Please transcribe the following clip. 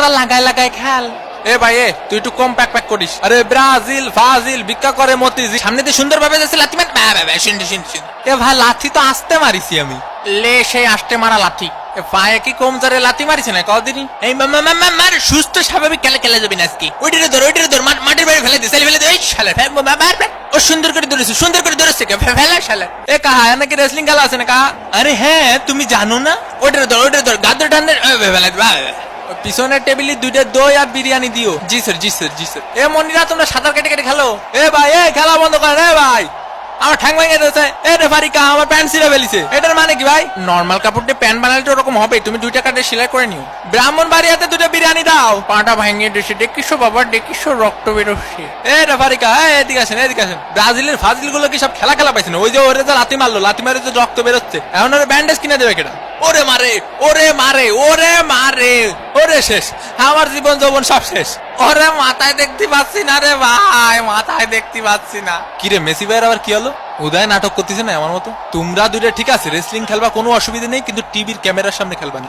তোরা লাগাই লাগাই খেল। এ ভাই এ তুই একটু কম প্যাক প্যাক করিস। আরে ব্রাজিল ফাজিল ভিক্ষা করে মতিঝিল সামনে দিয়ে সুন্দর ভাবে যাচ্ছে লাথি মার। এ ভাই লাথি তো আসতে মারিছি আমি, লে সেই আসতে মারা লাথি। পায়ে কি কম জোরে লাথি মারিছে না কদিনই? এই মার সুস্থ স্বাভাবিক খেলে যাবি না আজকে। ওইটারে ধর মাটির বাইরে ফেলে দে, ফেলে দে। এই শালা ও সুন্দর করে ধরেছে ফেলা শালা। এ কাহা নাকি রেসলিং খেলা আছে না কাহা? আরে হ্যাঁ তুমি জানো না? ওইটারে ধর গাদ্দর টান্ডে ফেলে দে। পিছনের টেবিলে 2টা দই আর বিরিয়ানি দিও। জি স্যার। এ মনিরা তোমরা সাঁতার কেটে খেলো। এ ভাই এ খেলা বন্ধ করেন। এ ভাই আমার ঠ্যাং ভেঙে দিয়েছে। এ রেফারি কা আমার প্যান্ট ছিঁড়ে ফেলিছে। এটার মানে কি ভাই? নরমাল কাপড় দিয়ে প্যান্ট বানালে তো ওরকম হবে। তুমি 2 টাকা দিয়ে সেলাই করে নিও। ব্রাহ্মণবাড়িয়াতে 2টা বিরিয়ানি দাও। পাটা ভেঙে দিয়েছে। দেখিস বাবা দেখিস রক্ত বেরোচ্ছে। এ রেফারি কা এদিকে আসেন। ব্রাজিলের ফাজিল গুলো কি সব খেলা পাইছে না? ওই যে ওরে যে লাথি মারে যে রক্ত বেরোচ্ছে, এখন ওরে ব্যান্ডেজ কিনে দেবে কেটা? ওরে মারে ওরে শেষ। আমার জীবন যৌবন সব শেষ। ওরে মাথায় দেখতে পাচ্ছি না রে ভাই, মাথায় দেখতে পাচ্ছি না। কিরে মেসি ভাইয়ের আবার কি হলো? উদয় নাটক করতেছে না আমার মতো? তোমরা 2টা ঠিক আছে রেসলিং খেলবা, কোনো অসুবিধা নেই, কিন্তু টিভির ক্যামেরার সামনে খেলবা না।